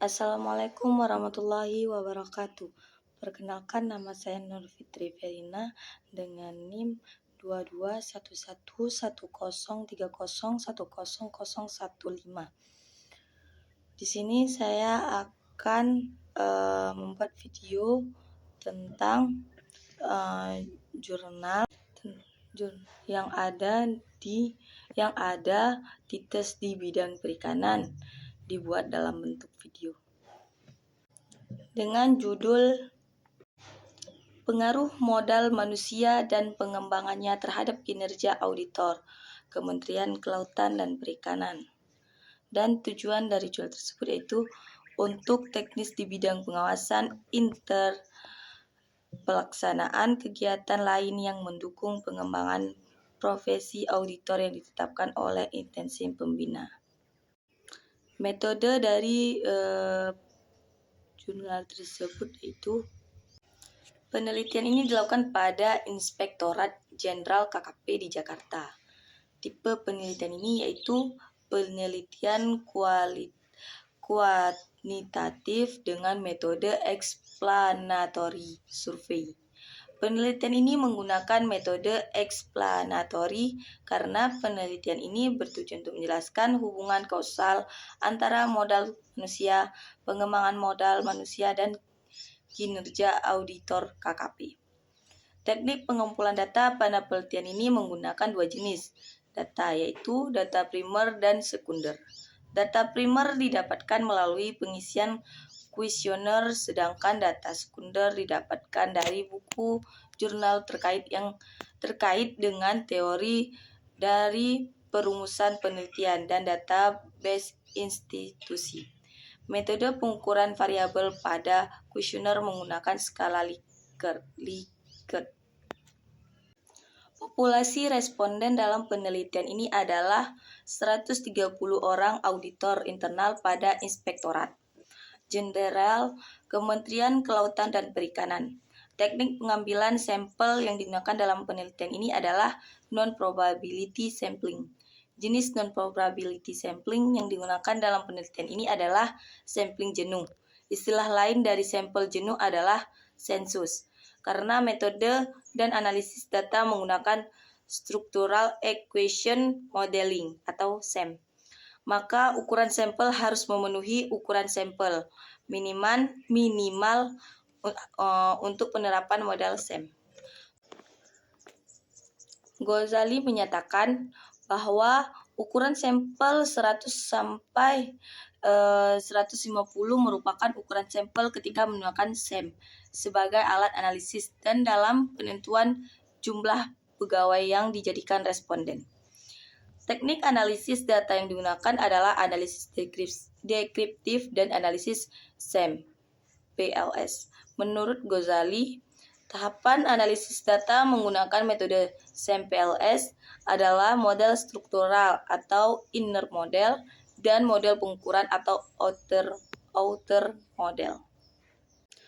Assalamualaikum warahmatullahi wabarakatuh. Perkenalkan, nama saya Nur Fitri Verina dengan NIM 22111030101015. Di sini saya akan membuat video tentang jurnal yang ada di tes di bidang perikanan, dibuat dalam bentuk video dengan judul Pengaruh Modal Manusia dan Pengembangannya Terhadap Kinerja Auditor Kementerian Kelautan dan Perikanan. Dan tujuan dari jurnal tersebut yaitu untuk teknis di bidang pengawasan pelaksanaan kegiatan lain yang mendukung pengembangan profesi auditor yang ditetapkan oleh instansi pembina. Metode dari jurnal tersebut yaitu penelitian ini dilakukan pada Inspektorat Jenderal KKP di Jakarta. Tipe penelitian ini yaitu penelitian kuantitatif dengan metode explanatory survey. Penelitian ini menggunakan metode explanatory karena penelitian ini bertujuan untuk menjelaskan hubungan kausal antara modal manusia, pengembangan modal manusia, dan kinerja auditor KKP. Teknik pengumpulan data pada penelitian ini menggunakan dua jenis data, yaitu data primer dan sekunder. Data primer didapatkan melalui pengisian kuesioner, sedangkan data sekunder didapatkan dari buku jurnal terkait dengan teori dari perumusan penelitian dan database institusi. Metode pengukuran variabel pada kuesioner menggunakan skala Likert. Populasi responden dalam penelitian ini adalah 130 orang auditor internal pada Inspektorat Jenderal Kementerian Kelautan dan Perikanan. Teknik pengambilan sampel yang digunakan dalam penelitian ini adalah non-probability sampling. Jenis non-probability sampling yang digunakan dalam penelitian ini adalah sampling jenuh. Istilah lain dari sampel jenuh adalah sensus, karena metode dan analisis data menggunakan Structural Equation Modeling atau SEM. Maka ukuran sampel harus memenuhi ukuran sampel minimal untuk penerapan model SEM. Ghazali menyatakan bahwa ukuran sampel 100 sampai 150 merupakan ukuran sampel ketika menggunakan SEM sebagai alat analisis dan dalam penentuan jumlah pegawai yang dijadikan responden. Teknik analisis data yang digunakan adalah analisis deskriptif dan analisis SEM (PLS). Menurut Ghazali, tahapan analisis data menggunakan metode SEM PLS adalah model struktural atau inner model dan model pengukuran atau outer model.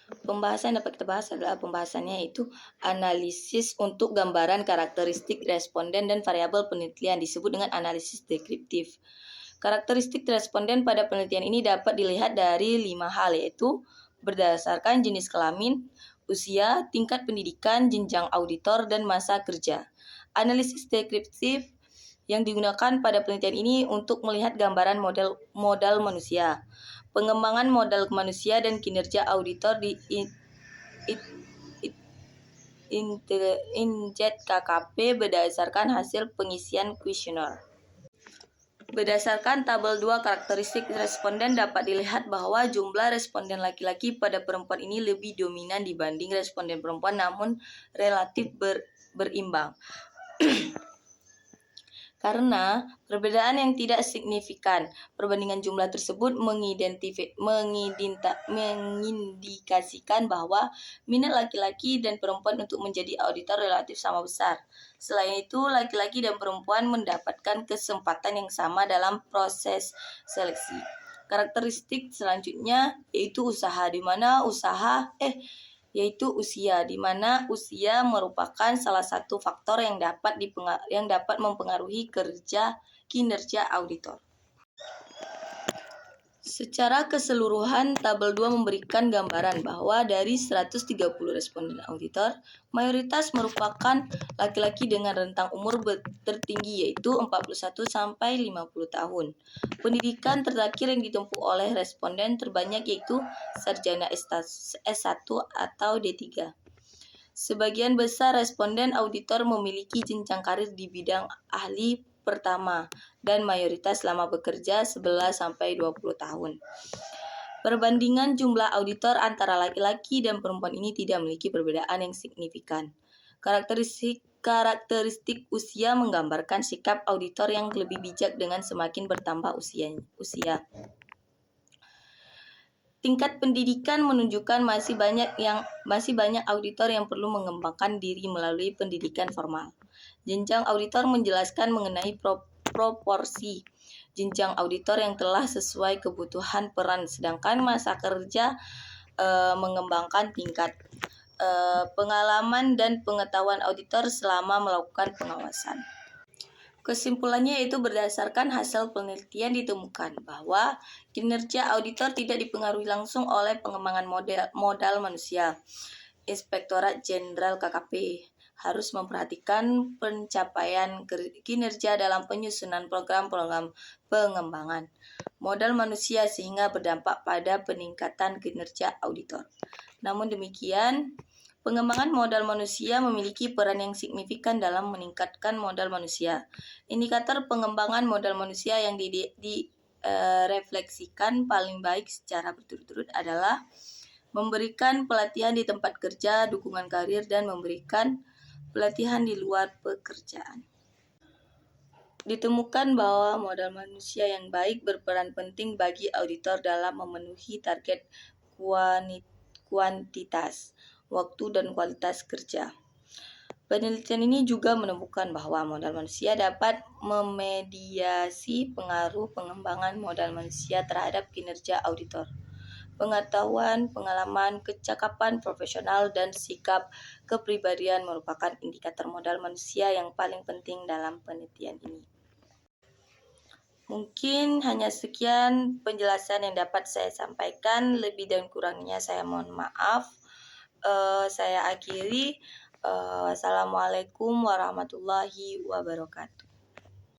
Pembahasan yang dapat kita bahas adalah pembahasannya yaitu analisis untuk gambaran karakteristik responden dan variabel penelitian disebut dengan analisis deskriptif. Karakteristik responden pada penelitian ini dapat dilihat dari 5 hal, yaitu berdasarkan jenis kelamin, usia, tingkat pendidikan, jenjang auditor, dan masa kerja. Analisis deskriptif yang digunakan pada penelitian ini untuk melihat gambaran modal manusia, pengembangan modal manusia, dan kinerja auditor di injet KKP berdasarkan hasil pengisian kuesioner. Berdasarkan tabel 2 karakteristik responden dapat dilihat bahwa jumlah responden laki-laki pada perempuan ini lebih dominan dibanding responden perempuan, namun relatif berimbang. Karena perbedaan yang tidak signifikan, perbandingan jumlah tersebut mengindikasikan bahwa minat laki-laki dan perempuan untuk menjadi auditor relatif sama besar. Selain itu, laki-laki dan perempuan mendapatkan kesempatan yang sama dalam proses seleksi. Karakteristik selanjutnya yaitu usaha, di mana usia merupakan salah satu faktor yang dapat mempengaruhi kinerja auditor. Secara keseluruhan, tabel 2 memberikan gambaran bahwa dari 130 responden auditor, mayoritas merupakan laki-laki dengan rentang umur tertinggi yaitu 41 sampai 50 tahun. Pendidikan terakhir yang ditempuh oleh responden terbanyak yaitu sarjana S1 atau D3. Sebagian besar responden auditor memiliki jenjang karir di bidang ahli pertama dan mayoritas lama bekerja 11-20 tahun. Perbandingan jumlah auditor antara laki-laki dan perempuan ini tidak memiliki perbedaan yang signifikan. Karakteristik usia menggambarkan sikap auditor yang lebih bijak dengan semakin bertambah usia. Tingkat pendidikan menunjukkan masih banyak auditor yang perlu mengembangkan diri melalui pendidikan formal. Jenjang auditor menjelaskan mengenai proporsi jenjang auditor yang telah sesuai kebutuhan peran, sedangkan masa kerja mengembangkan tingkat pengalaman dan pengetahuan auditor selama melakukan pengawasan. Kesimpulannya yaitu berdasarkan hasil penelitian ditemukan bahwa kinerja auditor tidak dipengaruhi langsung oleh pengembangan modal manusia. Inspektorat Jenderal KKP harus memperhatikan pencapaian kinerja dalam penyusunan program-program pengembangan modal manusia sehingga berdampak pada peningkatan kinerja auditor. Namun demikian, pengembangan modal manusia memiliki peran yang signifikan dalam meningkatkan modal manusia. Indikator pengembangan modal manusia yang direfleksikan paling baik secara berturut-turut adalah memberikan pelatihan di tempat kerja, dukungan karir, dan memberikan pelatihan di luar pekerjaan. Ditemukan bahwa modal manusia yang baik berperan penting bagi auditor dalam memenuhi target kuantitas, waktu, dan kualitas kerja. Penelitian ini juga menemukan bahwa modal manusia dapat memediasi pengaruh pengembangan modal manusia terhadap kinerja auditor. Pengetahuan, pengalaman, kecakapan profesional, dan sikap kepribadian merupakan indikator modal manusia yang paling penting dalam penelitian ini. Mungkin hanya sekian penjelasan yang dapat saya sampaikan. Lebih dan kurangnya saya mohon maaf. Saya akhiri. Wassalamualaikum warahmatullahi wabarakatuh.